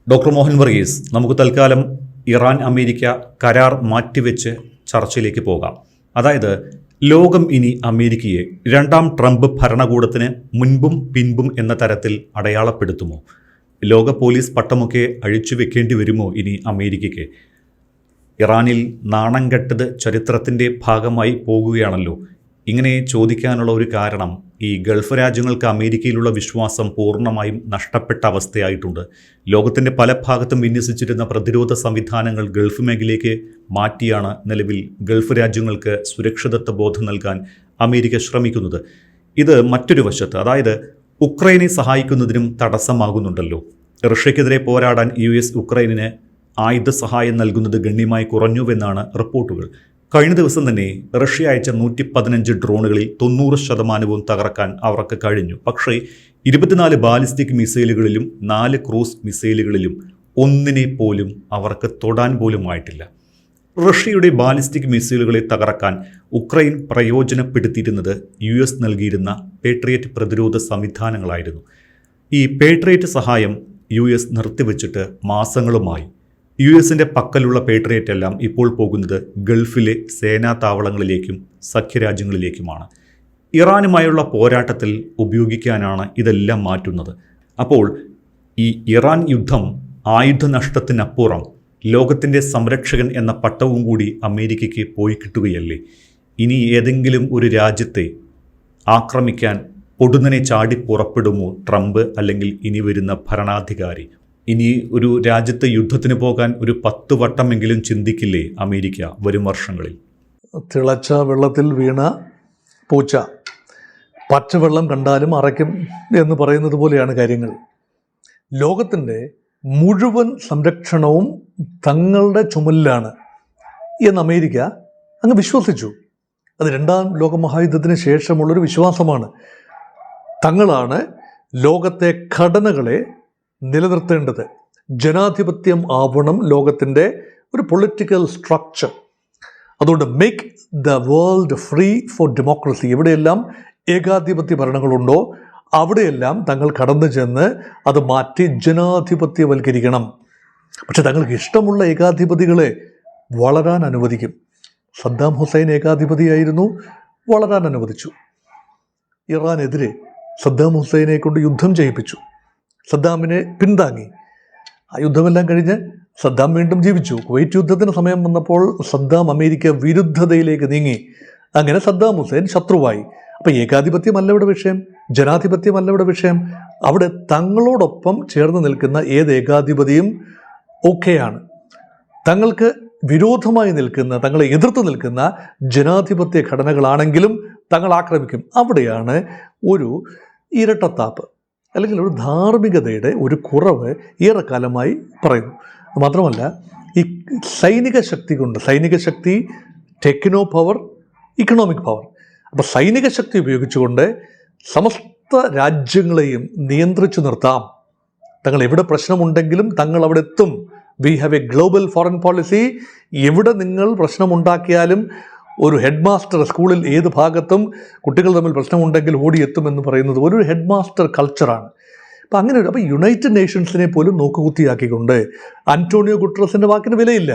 Doctor Mohan Varghese, നമുക്ക് തൽക്കാലം Iran America കരാർ മാറ്റിവെച്ച് ചർച്ചയിലേക്ക് പോകാം. അതായത് ലോകം ഇനി അമേരിക്കയെ രണ്ടാം ട്രംപ് ഭരണകൂടത്തിന് മുൻപും പിൻപും എന്ന തരത്തിൽ അടയാളപ്പെടുത്തുമോ? ലോക പോലീസ് പട്ടമൊക്കെ അഴിച്ചു വെക്കേണ്ടി വരുമോ ഇനി അമേരിക്കയ്ക്ക്? ഇറാനിൽ നാണം കെട്ടത് ചരിത്രത്തിൻ്റെ ഭാഗമായി പോകുകയാണല്ലോ. ഇങ്ങനെ ചോദിക്കാനുള്ള ഒരു കാരണം, ഈ ഗൾഫ് രാജ്യങ്ങൾക്ക് അമേരിക്കയിലുള്ള വിശ്വാസം പൂർണ്ണമായും നഷ്ടപ്പെട്ട അവസ്ഥയായിട്ടുണ്ട്. ലോകത്തിൻ്റെ പല ഭാഗത്തും വിന്യസിച്ചിരുന്ന പ്രതിരോധ സംവിധാനങ്ങൾ ഗൾഫ് മേഖലയിലേക്ക് മാറ്റിയാണ് നിലവിൽ ഗൾഫ് രാജ്യങ്ങൾക്ക് സുരക്ഷിതത്വ ബോധം നൽകാൻ അമേരിക്ക ശ്രമിക്കുന്നത്. ഇത് മറ്റൊരു വശത്ത്, അതായത് ഉക്രൈനെ സഹായിക്കുന്നതിനും തടസ്സമാകുന്നുണ്ടല്ലോ. റഷ്യക്കെതിരെ പോരാടാൻ US ഉക്രൈനിന് ആയുധ സഹായം നൽകുന്നത് ഗണ്യമായി കുറഞ്ഞുവെന്നാണ് റിപ്പോർട്ടുകൾ. കഴിഞ്ഞ ദിവസം തന്നെ റഷ്യ അയച്ച 115 ഡ്രോണുകളിൽ 90% തകർക്കാൻ അവർക്ക് കഴിഞ്ഞു. പക്ഷേ 24 ബാലിസ്റ്റിക് മിസൈലുകളിലും 4 ക്രൂസ് മിസൈലുകളിലും ഒന്നിനെ പോലും അവർക്ക് തൊടാൻ പോലും ആയിട്ടില്ല. റഷ്യയുടെ ബാലിസ്റ്റിക് മിസൈലുകളെ തകർക്കാൻ ഉക്രൈൻ പ്രയോജനപ്പെടുത്തിയിരുന്നത് US നൽകിയിരുന്ന പേട്രിയറ്റ് പ്രതിരോധ സംവിധാനങ്ങളായിരുന്നു. ഈ പേട്രിയറ്റ് സഹായം US നിർത്തിവെച്ചിട്ട് മാസങ്ങളുമായി. US-ന്റെ പക്കലുള്ള പേട്രിയറ്റ് എല്ലാം ഇപ്പോൾ പോകുന്നത് ഗൾഫിലെ സേനാ താവളങ്ങളിലേക്കും സഖ്യരാജ്യങ്ങളിലേക്കുമാണ്. ഇറാനുമായുള്ള പോരാട്ടത്തിൽ ഉപയോഗിക്കാനാണ് ഇതെല്ലാം മാറ്റുന്നത്. അപ്പോൾ ഈ ഇറാൻ യുദ്ധം ആയുധനഷ്ടത്തിനപ്പുറം ലോകത്തിൻ്റെ സംരക്ഷകൻ എന്ന പട്ടവും കൂടി അമേരിക്കയ്ക്ക് പോയി കിട്ടുകയല്ലേ? ഇനി ഏതെങ്കിലും ഒരു രാജ്യത്തെ ആക്രമിക്കാൻ പൊടുന്നനെ ചാടി പുറപ്പെടുമോ ട്രംപ്, അല്ലെങ്കിൽ ഇനി വരുന്ന ഭരണാധികാരി? ഇനി ഒരു രാജ്യത്തെ യുദ്ധത്തിന് പോകാൻ ഒരു 10 വട്ടമെങ്കിലും ചിന്തിക്കില്ലേ അമേരിക്ക വരും വർഷങ്ങളിൽ? തിളച്ച വെള്ളത്തിൽ വീണ പൂച്ച പച്ചവെള്ളം കണ്ടാലും അറയ്ക്കും എന്ന് പറയുന്നത് പോലെയാണ് കാര്യങ്ങൾ. ലോകത്തിൻ്റെ മുഴുവൻ സംരക്ഷണവും തങ്ങളുടെ ചുമലിലാണ് എന്ന് അമേരിക്ക അങ്ങ് വിശ്വസിച്ചു. അത് രണ്ടാം ലോകമഹായുദ്ധത്തിന് ശേഷമുള്ളൊരു വിശ്വാസമാണ്. തങ്ങളാണ് ലോകത്തെ ഘടനകളെ നിലനിർത്തേണ്ടത്. ജനാധിപത്യം ആവണം ലോകത്തിൻ്റെ ഒരു പൊളിറ്റിക്കൽ സ്ട്രക്ചർ. അതുകൊണ്ട് make the world free for democracy. എവിടെയെല്ലാം ഏകാധിപത്യ ഭരണങ്ങളുണ്ടോ അവിടെയെല്ലാം തങ്ങൾ കടന്നു ചെന്ന് അത് മാറ്റി ജനാധിപത്യവൽക്കരിക്കണം. പക്ഷെ തങ്ങൾക്ക് ഇഷ്ടമുള്ള ഏകാധിപതികളെ വളരാൻ അനുവദിക്കും. സദ്ദാം ഹുസൈൻ ഏകാധിപതിയായിരുന്നു, വളരാൻ അനുവദിച്ചു. ഇറാനെതിരെ സദ്ദാം ഹുസൈനെ കൊണ്ട് യുദ്ധം ചെയ്യിപ്പിച്ചു, സദ്ദാമിനെ പിന്താങ്ങി. ആ യുദ്ധമെല്ലാം കഴിഞ്ഞ് സദ്ദാം വീണ്ടും ജീവിച്ചു. കുവൈറ്റ് യുദ്ധത്തിന് സമയം വന്നപ്പോൾ സദ്ദാം അമേരിക്ക വിരുദ്ധതയിലേക്ക് നീങ്ങി. അങ്ങനെ സദ്ദാം ഹുസൈൻ ശത്രുവായി. അപ്പം ഏകാധിപത്യമല്ല ഇവിടെ വിഷയം, ജനാധിപത്യമല്ല ഇവിടെ വിഷയം. അവിടെ തങ്ങളോടൊപ്പം ചേർന്ന് നിൽക്കുന്ന ഏത് ഏകാധിപതിയും ഓക്കെയാണ്. തങ്ങൾക്ക് വിരോധമായി നിൽക്കുന്ന, തങ്ങളെ എതിർത്ത് നിൽക്കുന്ന ജനാധിപത്യ ഘടനകളാണെങ്കിലും തങ്ങൾ ആക്രമിക്കും. അവിടെയാണ് ഒരു ഇരട്ടത്താപ്പ് അല്ലെങ്കിൽ ഒരു ധാർമ്മികതയുടെ ഒരു കുറവ് ഏറെക്കാലമായി പറയുന്നു. മാത്രമല്ല, ഈ സൈനിക ശക്തി കൊണ്ട്, സൈനിക ശക്തി, ടെക്നോ പവർ, ഇക്കണോമിക് പവർ, അപ്പോൾ സൈനിക ശക്തി ഉപയോഗിച്ചുകൊണ്ട് സമസ്ത രാജ്യങ്ങളെയും നിയന്ത്രിച്ചു നിർത്താം. തങ്ങൾ എവിടെ പ്രശ്നമുണ്ടെങ്കിലും തങ്ങൾ അവിടെ എത്തും. We have A global foreign policy. എവിടെ നിങ്ങൾ പ്രശ്നമുണ്ടാക്കിയാലും ഒരു ഹെഡ് മാസ്റ്റർ സ്കൂളിൽ ഏത് ഭാഗത്തും കുട്ടികൾ തമ്മിൽ പ്രശ്നമുണ്ടെങ്കിൽ ഓടിയെത്തുമെന്ന് പറയുന്നത് ഒരു ഹെഡ് മാസ്റ്റർ കൾച്ചറാണ്. അപ്പം അങ്ങനെ അപ്പോൾ യുണൈറ്റഡ് നേഷൻസിനെ പോലും നോക്കുകുത്തിയാക്കിക്കൊണ്ട് അന്റോണിയോ ഗുട്ടറസിൻ്റെ വാക്കിന് വിലയില്ല.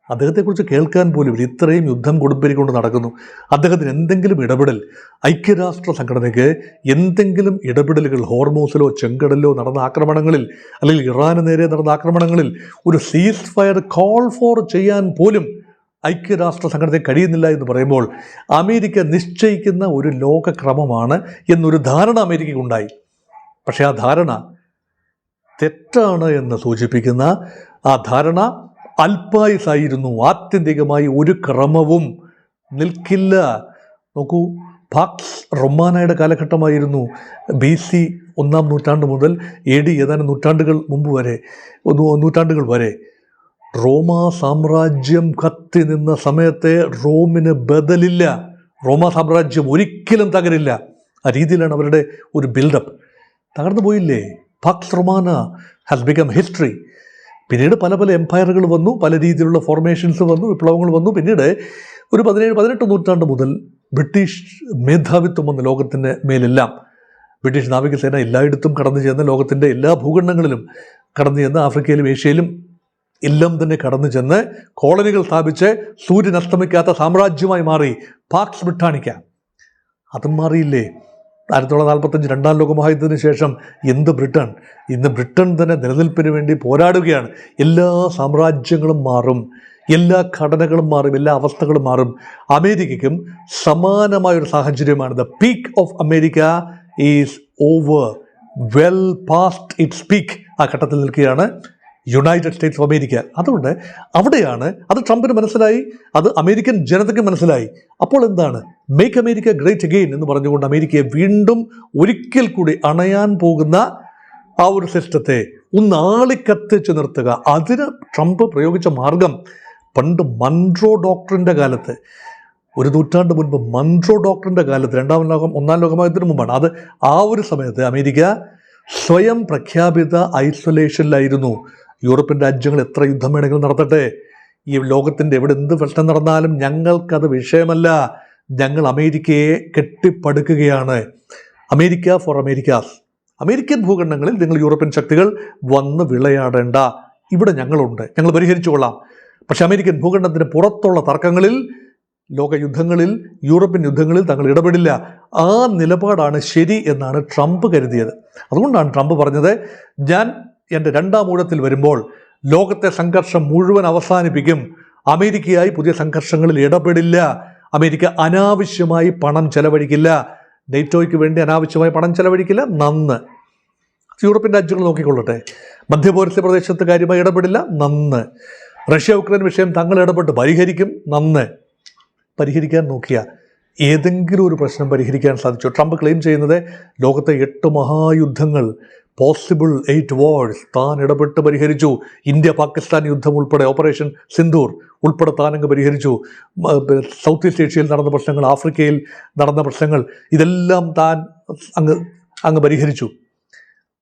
അദ്ദേഹത്തെക്കുറിച്ച് കേൾക്കാൻ പോലും ഇത്രയും യുദ്ധം കൊടുമ്പിരിക്കൊണ്ട് നടക്കുന്നു. അദ്ദേഹത്തിന് എന്തെങ്കിലും ഇടപെടൽ, ഐക്യരാഷ്ട്ര സംഘടനയ്ക്ക് എന്തെങ്കിലും ഇടപെടലുകൾ, ഹോർമൂസിലോ ചെങ്കടലിലോ നടന്ന ആക്രമണങ്ങളിൽ, അല്ലെങ്കിൽ ഇറാന് നേരെ നടന്ന ആക്രമണങ്ങളിൽ ഒരു സീസ് ഫയർ കോൾ ഫോർ ചെയ്യാൻ പോലും ഐക്യരാഷ്ട്ര സംഘടനയെ കഴിയുന്നില്ല എന്ന് പറയുമ്പോൾ അമേരിക്ക നിശ്ചയിക്കുന്ന ഒരു ലോകക്രമമാണ് എന്നൊരു ധാരണ അമേരിക്കയ്ക്കുണ്ടായി. പക്ഷേ ആ ധാരണ തെറ്റാണ് എന്ന് സൂചിപ്പിക്കുന്ന ആ ധാരണ അൽപായുസായിരുന്നു. ആത്യന്തികമായി ഒരു ക്രമവും നിൽക്കില്ല. നോക്കൂ, പാക്സ് റൊമാനയുടെ കാലഘട്ടമായിരുന്നു. BC 1-ാം നൂറ്റാണ്ട് മുതൽ AD ഏതാനും നൂറ്റാണ്ടുകൾ വരെ റോമാ സാമ്രാജ്യം കത്തി നിന്ന സമയത്തെ റോമിന് ബദലില്ല. റോമാ സാമ്രാജ്യം ഒരിക്കലും തകരില്ല. ആ രീതിയിലാണ് അവരുടെ ഒരു ബിൽഡപ്പ്. തകർന്നു പോയില്ലേ? Pax Romana has become history. പിന്നീട് പല പല എംപയറുകൾ വന്നു, പല രീതിയിലുള്ള ഫോർമേഷൻസ് വന്നു, വിപ്ലവങ്ങൾ വന്നു. പിന്നീട് ഒരു 17-18 നൂറ്റാണ്ട് മുതൽ ബ്രിട്ടീഷ് മേധാവിത്വം വന്ന ലോകത്തിൻ്റെ മേലെല്ലാം. ബ്രിട്ടീഷ് നാവികസേന എല്ലായിടത്തും കടന്നു ചെന്ന് ലോകത്തിൻ്റെ എല്ലാ ഭൂഖണ്ഡങ്ങളിലും കടന്നു ചെന്ന് ആഫ്രിക്കയിലും ഏഷ്യയിലും എല്ലാം തന്നെ കടന്നു ചെന്ന് കോളനികൾ സ്ഥാപിച്ച് സൂര്യൻ അസ്തമിക്കാത്ത സാമ്രാജ്യമായി മാറി പാക്സ് ബ്രിട്ടാനിക്ക. അതും മാറിയില്ലേ? 1945 രണ്ടാം ലോക മഹായുദ്ധത്തിന് ശേഷം എന്ത് ബ്രിട്ടൻ? ഇന്ന് ബ്രിട്ടൻ തന്നെ നിലനിൽപ്പിന് വേണ്ടി പോരാടുകയാണ്. എല്ലാ സാമ്രാജ്യങ്ങളും മാറും, എല്ലാ ഘടനകളും മാറും, എല്ലാ അവസ്ഥകളും മാറും. അമേരിക്കയ്ക്കും സമാനമായൊരു സാഹചര്യമാണ്. The peak of America is over, well past it's peak. ആ ഘട്ടത്തിൽ നിൽക്കുകയാണ് യുണൈറ്റഡ് സ്റ്റേറ്റ്സ് ഓഫ് അമേരിക്ക. അതുകൊണ്ട് അവിടെയാണ് അത് ട്രംപിന് മനസ്സിലായി, അത് അമേരിക്കൻ ജനതയ്ക്ക് മനസ്സിലായി. അപ്പോൾ എന്താണ് മേക്ക് അമേരിക്ക ഗ്രേറ്റ് അഗെയിൻ എന്ന് പറഞ്ഞുകൊണ്ട് അമേരിക്കയെ വീണ്ടും ഒരിക്കൽ കൂടി അണയാൻ പോകുന്ന ആ ഒരു സിസ്റ്റത്തെ ഒന്ന് ആളിക്കത്തിച്ച് നിർത്തുക. അതിന് ട്രംപ് പ്രയോഗിച്ച മാർഗം പണ്ട് മൺട്രോ ഡോക്ടറിൻ്റെ കാലത്ത്, ഒരു നൂറ്റാണ്ട് മുൻപ് മൺട്രോ ഡോക്ടറിൻ്റെ കാലത്ത്, ഒന്നാം ലോകമഹായുദ്ധത്തിന് മുമ്പാണ് അത്. ആ ഒരു സമയത്ത് അമേരിക്ക സ്വയം പ്രഖ്യാപിത ഐസൊലേഷനിലായിരുന്നു. യൂറോപ്യൻ രാജ്യങ്ങൾ എത്ര യുദ്ധം വേണമെങ്കിലും നടത്തട്ടെ, ഈ ലോകത്തിൻ്റെ എവിടെ എന്ത് പ്രശ്നം നടന്നാലും ഞങ്ങൾക്കത് വിഷയമല്ല, ഞങ്ങൾ അമേരിക്കയെ കെട്ടിപ്പടുക്കുകയാണ്. America for Americas. അമേരിക്കൻ ഭൂഖണ്ഡങ്ങളിൽ നിങ്ങൾ യൂറോപ്യൻ ശക്തികൾ വന്ന് വിളയാടേണ്ട, ഇവിടെ ഞങ്ങളുണ്ട്, ഞങ്ങൾ പരിഹരിച്ചു കൊള്ളാം. പക്ഷെ അമേരിക്കൻ ഭൂഖണ്ഡത്തിന് പുറത്തുള്ള തർക്കങ്ങളിൽ, ലോക യുദ്ധങ്ങളിൽ, യൂറോപ്യൻ യുദ്ധങ്ങളിൽ തങ്ങൾ ഇടപെടില്ല. ആ നിലപാടാണ് ശരി എന്നാണ് ട്രംപ് കരുതിയത്. അതുകൊണ്ടാണ് ട്രംപ് പറഞ്ഞത്, ഞാൻ എൻ്റെ രണ്ടാം ഊഴത്തിൽ വരുമ്പോൾ ലോകത്തെ സംഘർഷം മുഴുവൻ അവസാനിപ്പിക്കും, അമേരിക്കയായി പുതിയ സംഘർഷങ്ങളിൽ ഇടപെടില്ല, അമേരിക്ക അനാവശ്യമായി പണം ചെലവഴിക്കില്ല, നെറ്റോയ്ക്ക് വേണ്ടി അനാവശ്യമായി പണം ചെലവഴിക്കില്ല, നന്ന് യൂറോപ്യൻ രാജ്യങ്ങൾ നോക്കിക്കൊള്ളട്ടെ, മധ്യപൗരസ്ത്യ പ്രദേശത്ത് കാര്യമായി ഇടപെടില്ല, നന്ന് റഷ്യ ഉക്രൈൻ വിഷയം തങ്ങൾ ഇടപെട്ട് പരിഹരിക്കും, നന്ന് പരിഹരിക്കാൻ നോക്കിയ ഏതെങ്കിലും ഒരു പ്രശ്നം പരിഹരിക്കാൻ സാധിച്ചു? ട്രംപ് ക്ലെയിം ചെയ്യുന്നത് ലോകത്തെ 8 മഹായുദ്ധങ്ങൾ, പോസിബിൾ 8 വാർസ് താൻ ഇടപെട്ട് പരിഹരിച്ചു. ഇന്ത്യ പാകിസ്ഥാൻ യുദ്ധം ഉൾപ്പെടെ, ഓപ്പറേഷൻ സിന്ദൂർ ഉൾപ്പെടെ താനങ്ങ് പരിഹരിച്ചു. സൗത്ത് ഈസ്റ്റ് ഏഷ്യയിൽ നടന്ന പ്രശ്നങ്ങൾ, ആഫ്രിക്കയിൽ നടന്ന പ്രശ്നങ്ങൾ, ഇതെല്ലാം താൻ അങ്ങ് പരിഹരിച്ചു.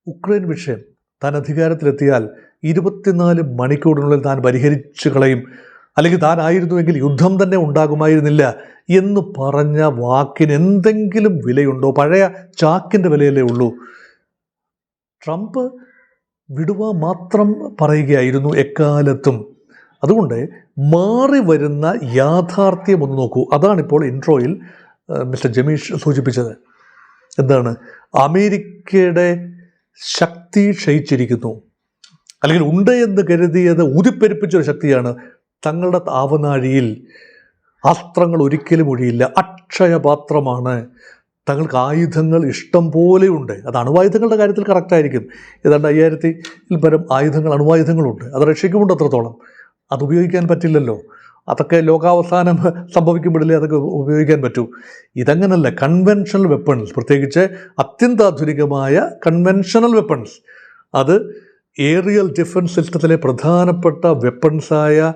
ഉക്രൈൻ വിഷയം താൻ അധികാരത്തിലെത്തിയാൽ 24 മണിക്കൂറിനുള്ളിൽ താൻ പരിഹരിച്ചു കളയും, അല്ലെങ്കിൽ താനായിരുന്നുവെങ്കിൽ യുദ്ധം തന്നെ ഉണ്ടാകുമായിരുന്നില്ല എന്ന് പറഞ്ഞ വാക്കിന് എന്തെങ്കിലും വിലയുണ്ടോ? പഴയ ചാക്കിൻ്റെ വിലയല്ലേ ഉള്ളൂ. ട്രംപ് വിടുക മാത്രം പറയുകയായിരുന്നു എക്കാലത്തും. അതുകൊണ്ട് മാറി വരുന്ന യാഥാർത്ഥ്യം ഒന്ന് നോക്കൂ. അതാണിപ്പോൾ ഇൻട്രോയിൽ മിസ്റ്റർ ജമീഷ് സൂചിപ്പിച്ചത്. എന്താണ്? അമേരിക്കയുടെ ശക്തി ക്ഷയിച്ചിരിക്കുന്നു, അല്ലെങ്കിൽ ഉണ്ട് എന്ന് കരുതിയത് ഊതിപ്പെരുപ്പിച്ചൊരു ശക്തിയാണ്. തങ്ങളുടെ ആവനാഴിയിൽ അസ്ത്രങ്ങൾ ഒരിക്കലും ഒഴിയില്ല, അക്ഷയപാത്രമാണ്. തങ്ങൾക്ക് ആയുധങ്ങൾ ഇഷ്ടം പോലെയുണ്ട്. അത് അണുവായുധങ്ങളുടെ കാര്യത്തിൽ കറക്റ്റായിരിക്കും. ഏതാണ്ട് 5000-ൽ പരം ആയുധങ്ങൾ, അണുവായുധങ്ങളുണ്ട്. അത് റഷ്യക്കുമുണ്ട് അത്രത്തോളം. അത് ഉപയോഗിക്കാൻ പറ്റില്ലല്ലോ. അതൊക്കെ ലോകാവസാനം സംഭവിക്കുമ്പോഴല്ലേ അതൊക്കെ ഉപയോഗിക്കാൻ പറ്റൂ. ഇതങ്ങനല്ല. കൺവെൻഷണൽ വെപ്പൺസ്, പ്രത്യേകിച്ച് അത്യന്താധുനികമായ കൺവെൻഷണൽ വെപ്പൺസ്, അത് ഏറിയൽ ഡിഫൻസ് സിസ്റ്റത്തിലെ പ്രധാനപ്പെട്ട വെപ്പൺസായ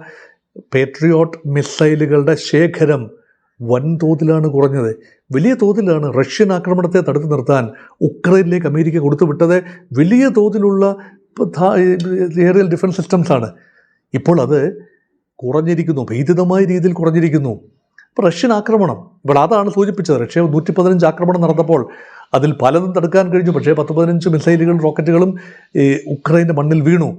പേട്രിയോട്ട് മിസൈലുകളുടെ ശേഖരം വൻതോതിലാണ് കുറഞ്ഞത്. വലിയ തോതിലാണ് റഷ്യൻ ആക്രമണത്തെ തടുത്തു നിർത്താൻ ഉക്രൈനിലേക്ക് അമേരിക്ക കൊടുത്തുവിട്ടത്. വലിയ തോതിലുള്ള ഏറിയൽ ഡിഫൻസ് സിസ്റ്റംസാണ്. ഇപ്പോൾ അത് കുറഞ്ഞിരിക്കുന്നു, ഭീതിതമായ രീതിയിൽ കുറഞ്ഞിരിക്കുന്നു. ഇപ്പോൾ റഷ്യൻ ആക്രമണം, ഇപ്പോൾ അതാണ് സൂചിപ്പിച്ചത്. റഷ്യ 115 ആക്രമണം നടന്നപ്പോൾ അതിൽ പലതും തടുക്കാൻ കഴിഞ്ഞു. പക്ഷേ 10-15 മിസൈലുകളും റോക്കറ്റുകളും ഉക്രൈൻ്റെ മണ്ണിൽ വീണു.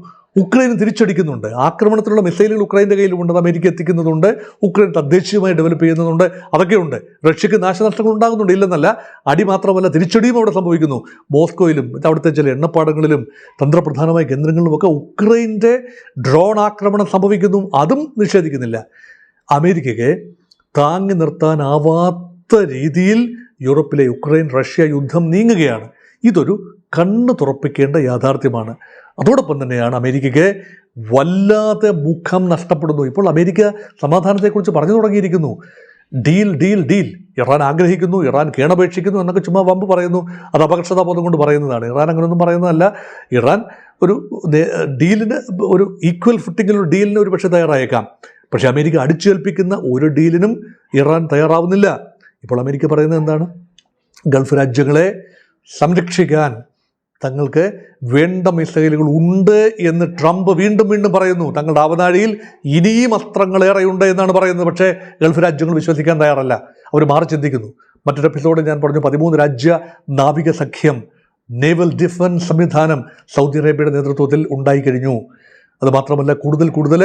ഉക്രൈൻ തിരിച്ചടിക്കുന്നുണ്ട്. ആക്രമണത്തിലുള്ള മിസൈലുകൾ ഉക്രൈൻ്റെ കയ്യിലുമുണ്ട്, അമേരിക്ക എത്തിക്കുന്നുണ്ട്, ഉക്രൈൻ തദ്ദേശീയമായി ഡെവലപ്പ് ചെയ്യുന്നതുണ്ട്, അതൊക്കെയുണ്ട്. റഷ്യക്ക് നാശനഷ്ടങ്ങൾ ഉണ്ടാകുന്നുണ്ട്, ഇല്ലെന്നല്ല. അടി മാത്രമല്ല, തിരിച്ചടിയും അവിടെ സംഭവിക്കുന്നു. മോസ്കോയിലും അവിടുത്തെ ചില എണ്ണപ്പാടങ്ങളിലും തന്ത്രപ്രധാനമായ കേന്ദ്രങ്ങളിലുമൊക്കെ ഉക്രൈൻ്റെ ഡ്രോൺ ആക്രമണം സംഭവിക്കുന്നു. അതും നിഷേധിക്കുന്നില്ല. അമേരിക്കയ്ക്ക് താങ്ങി നിർത്താനാവാത്ത രീതിയിൽ യൂറോപ്പിലെ യുക്രൈൻ റഷ്യ യുദ്ധം നീങ്ങുകയാണ്. ഇതൊരു കണ്ണ് തുറപ്പിക്കേണ്ട യാഥാർത്ഥ്യമാണ്. അതോടൊപ്പം തന്നെയാണ് അമേരിക്കയ്ക്ക് വല്ലാതെ മുഖം നഷ്ടപ്പെടുന്നു. ഇപ്പോൾ അമേരിക്ക സമാധാനത്തെക്കുറിച്ച് പറഞ്ഞു തുടങ്ങിയിരിക്കുന്നു. ഡീൽ ഡീൽ ഡീൽ ഇറാൻ ആഗ്രഹിക്കുന്നു, ഇറാൻ കേണപേക്ഷിക്കുന്നു എന്നൊക്കെ ചുമ്മാ വമ്പ് പറയുന്നു. അത് അപകർഷതാബോധം കൊണ്ട് പറയുന്നതാണ്. ഇറാൻ അങ്ങനെയൊന്നും പറയുന്നതല്ല. ഇറാൻ ഒരു ഡീലിന്, ഒരു ഈക്വൽ ഫുട്ടിങ്ങിലൊരു ഡീലിന് ഒരു പക്ഷേ തയ്യാറായേക്കാം. പക്ഷേ അമേരിക്ക അടിച്ചേൽപ്പിക്കുന്ന ഒരു ഡീലിനും ഇറാൻ തയ്യാറാവുന്നില്ല. ഇപ്പോൾ അമേരിക്ക പറയുന്നത് എന്താണ്? ഗൾഫ് രാജ്യങ്ങളെ സംരക്ഷിക്കാൻ തങ്ങൾക്ക് വേണ്ട മിസൈലുകൾ ഉണ്ട് എന്ന് ട്രംപ് വീണ്ടും വീണ്ടും പറയുന്നു. തങ്ങളുടെ ആവനാഴിയിൽ ഇനിയും അസ്ത്രങ്ങളേറെയുണ്ട് എന്നാണ് പറയുന്നത്. പക്ഷേ ഗൾഫ് രാജ്യങ്ങൾ വിശ്വസിക്കാൻ തയ്യാറല്ല. അവർ മാറി ചിന്തിക്കുന്നു. മറ്റൊരു എപ്പിസോഡിൽ ഞാൻ പറഞ്ഞു, 13 രാജ്യ നാവിക സഖ്യം നേവൽ ഡിഫൻസ് സംവിധാനം സൗദി അറേബ്യയുടെ നേതൃത്വത്തിൽ ഉണ്ടായിക്കഴിഞ്ഞു. അതുമാത്രമല്ല, കൂടുതൽ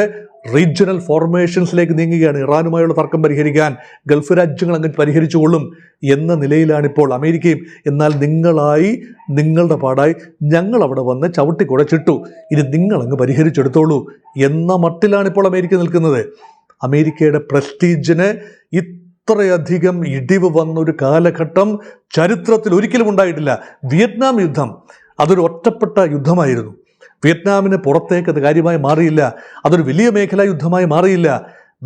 റീജിയണൽ ഫോർമേഷൻസിലേക്ക് നീങ്ങുകയാണ്. ഇറാനുമായുള്ള തർക്കം പരിഹരിക്കാൻ ഗൾഫ് രാജ്യങ്ങൾ അങ്ങ് പരിഹരിച്ചുകൊള്ളും എന്ന നിലയിലാണിപ്പോൾ അമേരിക്കയും. എന്നാൽ നിങ്ങളുടെ പാടായി ഞങ്ങൾ അവിടെ വന്ന് ചവിട്ടി കുഴച്ചിട്ടു, ഇനി നിങ്ങളങ്ങ് പരിഹരിച്ചെടുത്തോളൂ എന്ന മട്ടിലാണിപ്പോൾ അമേരിക്ക നിൽക്കുന്നത്. അമേരിക്കയുടെ പ്രസ്റ്റീജിന് ഇത്രയധികം ഇടിവ് വന്നൊരു കാലഘട്ടം ചരിത്രത്തിൽ ഒരിക്കലും ഉണ്ടായിട്ടില്ല. വിയറ്റ്നാം യുദ്ധം അതൊരു ഒറ്റപ്പെട്ട യുദ്ധമായിരുന്നു. വിയറ്റ്നാമിന് പുറത്തേക്ക് അത് കാര്യമായി മാറിയില്ല. അതൊരു വലിയ മേഖലാ യുദ്ധമായി മാറിയില്ല.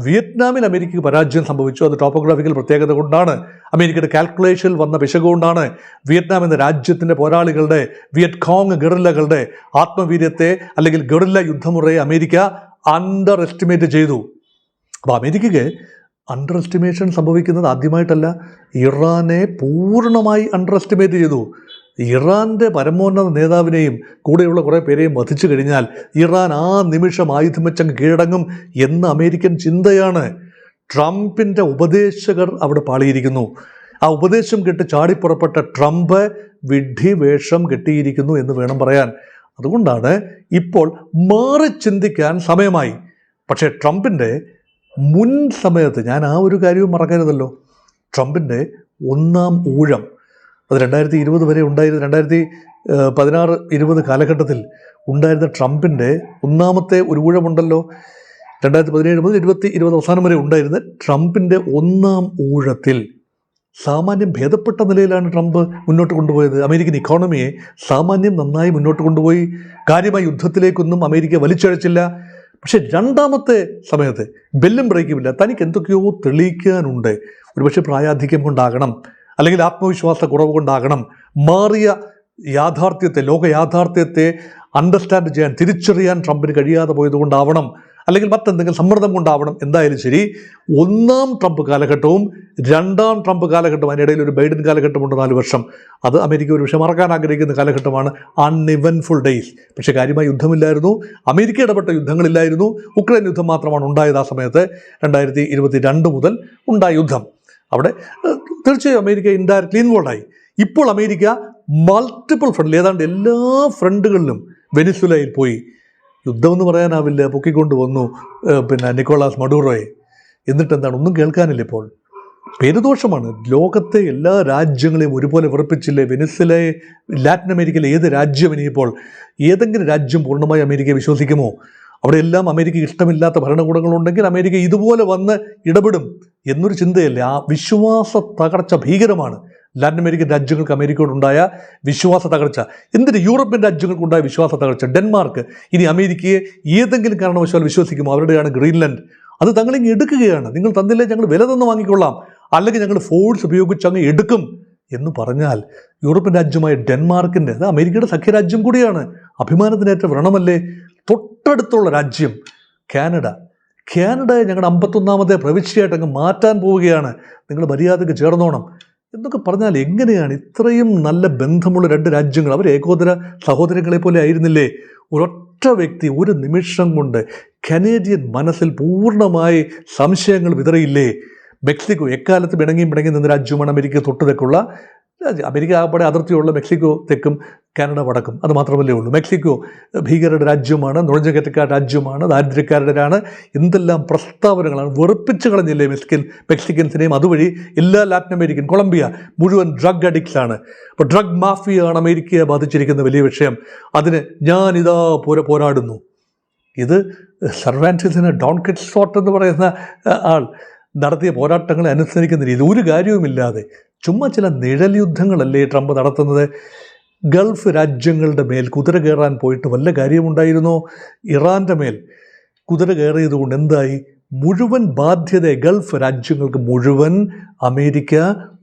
വിയറ്റ്നാമിൽ അമേരിക്കയ്ക്ക് പരാജയം സംഭവിച്ചു. അത് ടോപ്പോഗ്രാഫിക്കൽ പ്രത്യേകത കൊണ്ടാണ്, അമേരിക്കയുടെ കാൽക്കുലേഷനിൽ വന്ന പിശക് കൊണ്ടാണ്. വിയറ്റ്നാം എന്ന രാജ്യത്തിൻ്റെ പോരാളികളുടെ, വിയറ്റ് കോങ് ഗറില്ലകളുടെ ആത്മവീര്യത്തെ അല്ലെങ്കിൽ ഗറില്ല യുദ്ധമുറയെ അമേരിക്ക അണ്ടർ എസ്റ്റിമേറ്റ് ചെയ്തു. അപ്പോൾ അമേരിക്കയ്ക്ക് അണ്ടർ എസ്റ്റിമേഷൻ സംഭവിക്കുന്നത് ആദ്യമായിട്ടല്ല. ഇറാനെ പൂർണ്ണമായി അണ്ടർ എസ്റ്റിമേറ്റ് ചെയ്തു. ഇറാൻ്റെ പരമോന്നത നേതാവിനെയും കൂടെയുള്ള കുറേ പേരെയും വധിച്ചു കഴിഞ്ഞാൽ ഇറാൻ ആ നിമിഷം ആയുധം വെച്ചങ്ങ് കീഴടങ്ങും എന്ന അമേരിക്കൻ ചിന്തയാണ്. ട്രംപിൻ്റെ ഉപദേശകർ അവിടെ പാളിയിരിക്കുന്നു. ആ ഉപദേശം കേട്ട് ചാടിപ്പുറപ്പെട്ട ട്രംപ് വിഡ്ഢി വേഷം കെട്ടിയിരിക്കുന്നു എന്ന് വേണം പറയാൻ. അതുകൊണ്ടാണ് ഇപ്പോൾ മാറി ചിന്തിക്കാൻ സമയമായി. പക്ഷേ ട്രംപിൻ്റെ മുൻ സമയത്ത്, ഞാൻ ആ ഒരു കാര്യവും മറക്കരുതല്ലോ, ട്രംപിൻ്റെ ഒന്നാം ഊഴം അത് 2020 വരെ ഉണ്ടായിരുന്ന, 2016-20 കാലഘട്ടത്തിൽ ഉണ്ടായിരുന്ന ട്രംപിൻ്റെ ഒന്നാമത്തെ ഒരു ഊഴമുണ്ടല്ലോ, 2017 മുതൽ 2020 അവസാനം വരെ ഉണ്ടായിരുന്ന ട്രംപിൻ്റെ ഒന്നാം ഊഴത്തിൽ സാമാന്യം ഭേദപ്പെട്ട നിലയിലാണ് ട്രംപ് മുന്നോട്ട് കൊണ്ടുപോയത്. അമേരിക്കൻ ഇക്കോണമിയെ സാമാന്യം നന്നായി മുന്നോട്ട് കൊണ്ടുപോയി. കാര്യമായ യുദ്ധത്തിലേക്കൊന്നും അമേരിക്ക വലിച്ചഴച്ചില്ല. പക്ഷെ രണ്ടാമത്തെ സമയത്ത് ബെല്ലും ബ്രേക്കുമില്ല. തനിക്ക് എന്തൊക്കെയോ തെളിയിക്കാനുണ്ട്. ഒരുപക്ഷെ പ്രായാധിക്യം കൊണ്ടാകണം, അല്ലെങ്കിൽ ആത്മവിശ്വാസ കുറവ് കൊണ്ടാകണം, മാറിയ യാഥാർത്ഥ്യത്തെ, ലോക യാഥാർത്ഥ്യത്തെ അണ്ടർസ്റ്റാൻഡ് ചെയ്യാൻ, തിരിച്ചറിയാൻ ട്രംപിന് കഴിയാതെ പോയതുകൊണ്ടാവണം, അല്ലെങ്കിൽ മറ്റെന്തെങ്കിലും സമ്മർദ്ദം കൊണ്ടാവണം. എന്തായാലും ശരി, ഒന്നാം ട്രംപ് കാലഘട്ടവും രണ്ടാം ട്രംപ് കാലഘട്ടവും, അതിനിടയിൽ ഒരു ബൈഡൻ കാലഘട്ടമുണ്ട് 4 വർഷം. അത് അമേരിക്ക ഒരു പക്ഷേ മറക്കാൻ ആഗ്രഹിക്കുന്ന കാലഘട്ടമാണ്. അൺഇവൻഫുൾ ഡേയ്സ്. പക്ഷേ കാര്യമായി യുദ്ധമില്ലായിരുന്നു, അമേരിക്ക ഇടപെട്ട യുദ്ധങ്ങളില്ലായിരുന്നു. ഉക്രൈൻ യുദ്ധം മാത്രമാണ് ഉണ്ടായത്. ആ സമയത്ത് 2022 മുതൽ ഉണ്ടായ യുദ്ധം, അവിടെ തീർച്ചയായും അമേരിക്ക ഇൻഡയറക്റ്റ്ലി ഇൻവോൾവായി. ഇപ്പോൾ അമേരിക്ക മൾട്ടിപ്പിൾ ഫ്രണ്ടിൽ, ഏതാണ്ട് എല്ലാ ഫ്രണ്ടുകളിലും വെനിസ്വലയിൽ പോയി. യുദ്ധമെന്ന് പറയാനാവില്ല, പൊക്കിക്കൊണ്ട് വന്നു നിക്കോളാസ് മഡൂറോയെ. എന്നിട്ടെന്താണ്, ഒന്നും കേൾക്കാനില്ല. ഇപ്പോൾ പേരുദോഷമാണ്. ലോകത്തെ എല്ലാ രാജ്യങ്ങളെയും ഒരുപോലെ വിറപ്പിച്ചില്ലേ വെനിസ്വലയെ? ലാറ്റിൻ അമേരിക്കയിലെ ഏത് രാജ്യം ഇനിയിപ്പോൾ, ഏതെങ്കിലും രാജ്യം പൂർണ്ണമായി അമേരിക്കയെ വിശ്വസിക്കുമോ? അവിടെയെല്ലാം അമേരിക്കയ്ക്ക് ഇഷ്ടമില്ലാത്ത ഭരണകൂടങ്ങളുണ്ടെങ്കിൽ അമേരിക്ക ഇതുപോലെ വന്ന് ഇടപെടും എന്നൊരു ചിന്തയല്ലേ? ആ വിശ്വാസ തകർച്ച ഭീകരമാണ്. ലാറ്റിൻ അമേരിക്കൻ രാജ്യങ്ങൾക്ക് അമേരിക്കയോടുണ്ടായ വിശ്വാസ തകർച്ച. എന്തിന് യൂറോപ്യൻ രാജ്യങ്ങൾക്കുണ്ടായ വിശ്വാസ തകർച്ച? ഡെൻമാർക്ക് ഇനി അമേരിക്കയെ ഏതെങ്കിലും കാരണവശാൽ വിശ്വസിക്കുമോ? അവരുടെയാണ് ഗ്രീൻലൻഡ്. അത് തങ്ങളിങ്ങ് എടുക്കുകയാണ്. നിങ്ങൾ തന്നില്ലേ, ഞങ്ങൾ വില തന്ന് വാങ്ങിക്കൊള്ളാം, അല്ലെങ്കിൽ ഞങ്ങൾ ഫോഴ്സ് ഉപയോഗിച്ച് അങ്ങ് എടുക്കും എന്ന് പറഞ്ഞാൽ യൂറോപ്യൻ രാജ്യമായ ഡെൻമാർക്കിൻ്റെ, അത് അമേരിക്കയുടെ സഖ്യരാജ്യം കൂടിയാണ്, അഭിമാനത്തിനേറ്റ വ്രണമല്ലേ? തൊട്ടടുത്തുള്ള രാജ്യം കാനഡയെ ഞങ്ങളുടെ 51ാമത്തെ പ്രവിശ്യയായിട്ട് അങ്ങ് മാറ്റാൻ പോവുകയാണ്, നിങ്ങൾ മര്യാദയ്ക്ക് ചേർന്നോണം എന്നൊക്കെ പറഞ്ഞാൽ എങ്ങനെയാണ്? ഇത്രയും നല്ല ബന്ധമുള്ള 2 രാജ്യങ്ങൾ, അവർ ഏകോദര സഹോദരങ്ങളെ പോലെ ആയിരുന്നില്ലേ? ഒരൊറ്റ വ്യക്തി ഒരു നിമിഷം കൊണ്ട് കനേഡിയൻ മനസ്സിൽ പൂർണ്ണമായി സംശയങ്ങൾ വിതറിയില്ലേ? മെക്സിക്കോ എക്കാലത്ത് പിണങ്ങി നിന്ന രാജ്യമാണ് അമേരിക്ക തൊട്ട് തെക്കുള്ള രാജ്യം. അമേരിക്ക ആകപ്പാടെ അതിർത്തിയുള്ള മെക്സിക്കോ തെക്കും കാനഡ വടക്കും, അത് മാത്രമല്ലേ ഉള്ളൂ. മെക്സിക്കോ ഭീകരരുടെ രാജ്യമാണ്, നുഴഞ്ഞുകയറ്റക്കാരുടെ രാജ്യമാണ്, ദാരിദ്ര്യക്കാരുടെയാണ്. എന്തെല്ലാം പ്രസ്താവനകളാണ്! വെറുപ്പിച്ച് കളഞ്ഞില്ലേ മെക്സിക്കൻസിനെയും? അതുവഴി എല്ലാ ലാറ്റിൻ അമേരിക്കൻ, കൊളംബിയ മുഴുവൻ ഡ്രഗ് അഡിക്ട്സ് ആണ്. അപ്പോൾ ഡ്രഗ് മാഫിയാണ് അമേരിക്കയെ ബാധിച്ചിരിക്കുന്ന വലിയ വിഷയം. അതിന് ഞാനിതാ പോരാടുന്നു. ഇത് സർവാൻറ്റിസിന് ഡോൺ കിറ്റ്സോട്ട് എന്ന് പറയുന്ന ആൾ നടത്തിയ പോരാട്ടങ്ങളെ അനുസരിക്കുന്ന രീതി, ഒരു കാര്യവുമില്ലാതെ ചുമ്മാ ചില നിഴൽ യുദ്ധങ്ങളല്ലേ ട്രംപ് നടത്തുന്നത്? ഗൾഫ് രാജ്യങ്ങളുടെ മേൽ കുതിര കയറാൻ പോയിട്ട് വല്ല കാര്യമുണ്ടായിരുന്നോ? ഇറാൻ്റെ മേൽ കുതിര കയറിയതുകൊണ്ട് എന്തായി? മുഴുവൻ ബാധ്യത ഗൾഫ് രാജ്യങ്ങൾക്ക് മുഴുവൻ അമേരിക്ക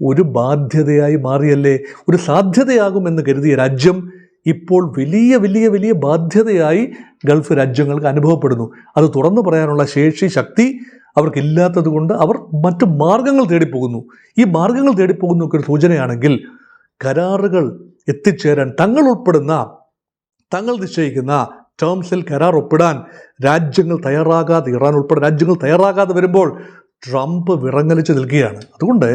ഒരു ബാധ്യതയായി മാറിയല്ലേ? ഒരു സാധ്യതയാകുമെന്ന് കരുതിയ രാജ്യം ഇപ്പോൾ വലിയ വലിയ വലിയ ബാധ്യതയായി ഗൾഫ് രാജ്യങ്ങൾക്ക് അനുഭവപ്പെടുന്നു. അത് തുറന്നു പറയാനുള്ള ശേഷി, ശക്തി അവർക്കില്ലാത്തത് കൊണ്ട് അവർ മറ്റു മാർഗങ്ങൾ തേടിപ്പോകുന്നു. ഈ മാർഗങ്ങൾ തേടിപ്പോകുന്നൊക്കെ ഒരു സൂചനയാണെങ്കിൽ കരാറുകൾ എത്തിച്ചേരാൻ തങ്ങൾ നിശ്ചയിക്കുന്ന ടേംസിൽ കരാർ ഒപ്പിടാൻ രാജ്യങ്ങൾ തയ്യാറാകാതെ, ഇറാൻ ഉൾപ്പെടെ രാജ്യങ്ങൾ തയ്യാറാകാതെ വരുമ്പോൾ ട്രംപ് വിറങ്ങലിച്ച് നിൽക്കുകയാണ്. അതുകൊണ്ട്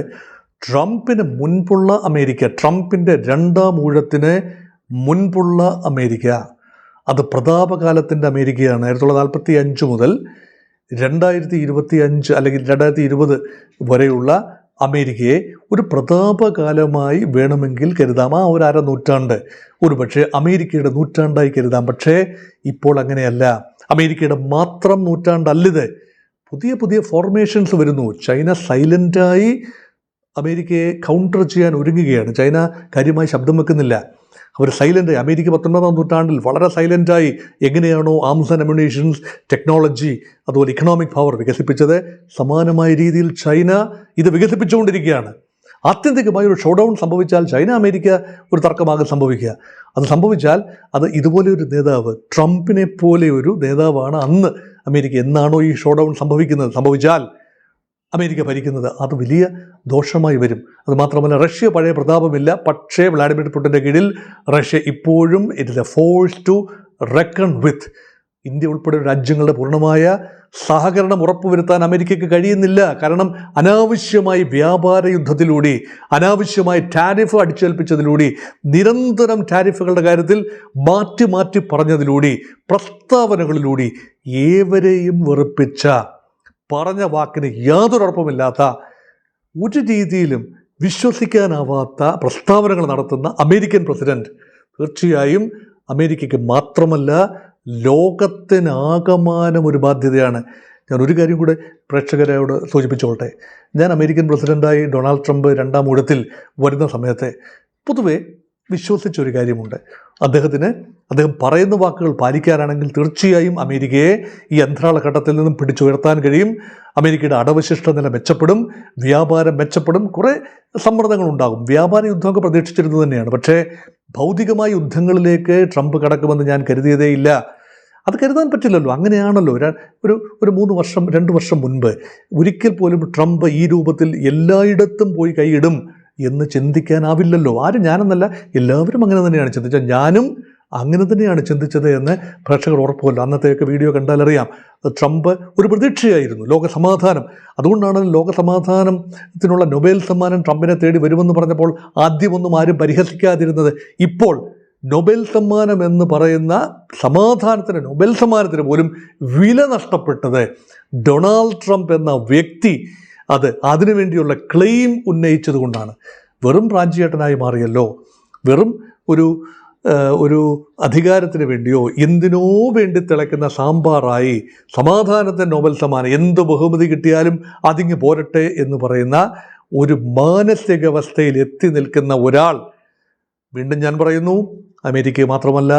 ട്രംപിന് മുൻപുള്ള അമേരിക്ക, ട്രംപിൻ്റെ രണ്ടാം ഊഴത്തിന് മുൻപുള്ള അമേരിക്ക, അത് പ്രതാപകാലത്തിൻ്റെ അമേരിക്കയാണ്. 1945 മുതൽ 2025 അല്ലെങ്കിൽ 2020 വരെയുള്ള അമേരിക്കയെ ഒരു പ്രതാപകാലമായി വേണമെങ്കിൽ കരുതാം. ആ ഒരു നൂറ്റാണ്ട് ഒരു പക്ഷേ അമേരിക്കയുടെ നൂറ്റാണ്ടായി കരുതാം. പക്ഷേ ഇപ്പോൾ അങ്ങനെയല്ല. അമേരിക്കയുടെ മാത്രം നൂറ്റാണ്ടല്ലിത്. പുതിയ പുതിയ ഫോർമേഷൻസ് വരുന്നു. ചൈന സൈലൻ്റായി അമേരിക്കയെ കൗണ്ടർ ചെയ്യാൻ ഒരുങ്ങുകയാണ്. ചൈന കാര്യമായി ശബ്ദം വെക്കുന്നില്ല. അവർ സൈലൻ്റായി. അമേരിക്ക 19ാം നൂറ്റാണ്ടിൽ വളരെ സൈലൻ്റായി എങ്ങനെയാണോ ആംസ് ആൻഡ് അമ്യൂണേഷൻസ് ടെക്നോളജി അതുപോലെ ഇക്കണോമിക് പവർ വികസിപ്പിച്ചത്, സമാനമായ രീതിയിൽ ചൈന ഇത് വികസിപ്പിച്ചുകൊണ്ടിരിക്കുകയാണ്. ആത്യന്തികമായി ഒരു ഷോ ഡൗൺ സംഭവിച്ചാൽ ചൈന അമേരിക്ക ഒരു തർക്കമാകും സംഭവിക്കുക. അത് സംഭവിച്ചാൽ അത് ഇതുപോലെ ഒരു നേതാവ്, ട്രംപിനെ പോലെ ഒരു നേതാവാണ് അന്ന് അമേരിക്ക. എന്നാണോ ഈ ഷോ ഡൗൺ സംഭവിച്ചാൽ അമേരിക്ക ഭരിക്കുന്നത്, അത് വലിയ ദോഷമായി വരും. അതുമാത്രമല്ല, റഷ്യ പഴയ പ്രതാപമില്ല. പക്ഷേ വ്ളാഡിമിർ പുടിൻ്റെ കീഴിൽ റഷ്യ ഇപ്പോഴും it is a force to reckon with. India ഉൾപ്പെടെ രാജ്യങ്ങളുടെ പൂർണ്ണമായ സഹകരണം ഉറപ്പുവരുത്താൻ അമേരിക്കയ്ക്ക് കഴിയുന്നില്ല. കാരണം അനാവശ്യമായി വ്യാപാര യുദ്ധത്തിലൂടെ, അനാവശ്യമായി ടാരിഫ് അടിച്ചേൽപ്പിച്ചതിലൂടെ, നിരന്തരം ടാരിഫുകളുടെ കാര്യത്തിൽ മാറ്റി മാറ്റി പറഞ്ഞതിലൂടെ, പ്രസ്താവനകളിലൂടെ ഏവരെയും വെറുപ്പിച്ച, പറഞ്ഞ വാക്കിന് യാതൊരു ഉറപ്പുമില്ലാത്ത, ഒരു രീതിയിലും വിശ്വസിക്കാനാവാത്ത പ്രസ്താവനകൾ നടത്തുന്ന അമേരിക്കൻ പ്രസിഡന്റ് തീർച്ചയായും അമേരിക്കയ്ക്ക് മാത്രമല്ല ലോകത്തിനാകമാനം ഒരു ബാധ്യതയാണ്. ഞാൻ ഒരു കാര്യം കൂടെ പ്രേക്ഷകരോട് സൂചിപ്പിച്ചോട്ടെ. ഞാൻ അമേരിക്കൻ പ്രസിഡൻ്റായി ഡൊണാൾഡ് ട്രംപ് 2ാം ഊഴത്തിൽ വരുന്ന സമയത്ത് പൊതുവെ വിശ്വസിച്ചൊരു കാര്യമുണ്ട്. അദ്ദേഹം പറയുന്ന വാക്കുകൾ പാലിക്കാനാണെങ്കിൽ തീർച്ചയായും അമേരിക്കയെ ഈ അന്ത്രാള ഘട്ടത്തിൽ നിന്നും പിടിച്ചുയർത്താൻ കഴിയും. അമേരിക്കയുടെ അടവശിഷ്ട നില മെച്ചപ്പെടും, വ്യാപാരം മെച്ചപ്പെടും, കുറേ സമ്മർദ്ദങ്ങളുണ്ടാകും. വ്യാപാര യുദ്ധമൊക്കെ പ്രതീക്ഷിച്ചിരുന്നത് തന്നെയാണ്. പക്ഷേ ഭൗതികമായ യുദ്ധങ്ങളിലേക്ക് ട്രംപ് കടക്കുമെന്ന് ഞാൻ കരുതിയതേയില്ല. അത് കരുതാൻ പറ്റില്ലല്ലോ. അങ്ങനെയാണല്ലോ. ഒരു 2 വർഷം മുൻപ് ഒരിക്കൽ പോലും ട്രംപ് ഈ രൂപത്തിൽ എല്ലായിടത്തും പോയി കൈയിടും എന്ന് ചിന്തിക്കാനാവില്ലല്ലോ. ആരും, ഞാനെന്നല്ല, എല്ലാവരും അങ്ങനെ തന്നെയാണ് ചിന്തിച്ചത്. ഞാനും അങ്ങനെ തന്നെയാണ് ചിന്തിച്ചത് എന്ന് പ്രേക്ഷകർ ഉറപ്പുമല്ലോ. അന്നത്തെയൊക്കെ വീഡിയോ കണ്ടാലറിയാം. ട്രംപ് ഒരു പ്രതീക്ഷയായിരുന്നു, ലോകസമാധാനം. അതുകൊണ്ടാണ് ലോകസമാധാനത്തിനുള്ള നൊബേൽ സമ്മാനം ട്രംപിനെ തേടി വരുമെന്ന് പറഞ്ഞപ്പോൾ ആദ്യമൊന്നും ആരും പരിഹസിക്കാതിരുന്നത്. ഇപ്പോൾ നൊബേൽ സമ്മാനം എന്ന് പറയുന്ന സമാധാനത്തിന്, നൊബേൽ സമ്മാനത്തിന് പോലും വില നഷ്ടപ്പെട്ടത് ഡൊണാൾഡ് ട്രംപ് എന്ന വ്യക്തി അതിനുവേണ്ടിയുള്ള ക്ലെയിം ഉന്നയിച്ചത് കൊണ്ടാണ്. വെറും പ്രാഞ്ചിയേട്ടനായി മാറിയല്ലോ. വെറും ഒരു അധികാരത്തിന് വേണ്ടിയോ എന്തിനോ വേണ്ടി തിളയ്ക്കുന്ന സാമ്പാറായി സമാധാനത്തിന് നൊബേൽ സമ്മാനം, എന്ത് ബഹുമതി കിട്ടിയാലും അതിങ്ങ് പോരട്ടെ എന്ന് പറയുന്ന ഒരു മാനസികാവസ്ഥയിൽ എത്തി നിൽക്കുന്ന ഒരാൾ, വീണ്ടും ഞാൻ പറയുന്നു, അമേരിക്കയെ മാത്രമല്ല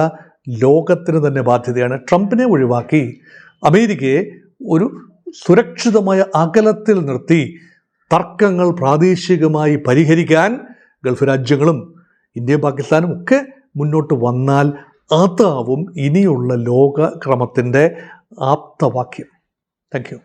ലോകത്തിന് തന്നെ ബാധ്യതയാണ്. ട്രംപിനെ ഒഴിവാക്കി അമേരിക്കയെ ഒരു സുരക്ഷിതമായ അകലത്തിൽ നിർത്തി തർക്കങ്ങൾ പ്രാദേശികമായി പരിഹരിക്കാൻ ഗൾഫ് രാജ്യങ്ങളും ഇന്ത്യയും പാകിസ്ഥാനും ഒക്കെ മുന്നോട്ട് വന്നാൽ അതാവും ഇനിയുള്ള ലോകക്രമത്തിൻ്റെ ആപ്തവാക്യം. Thank you.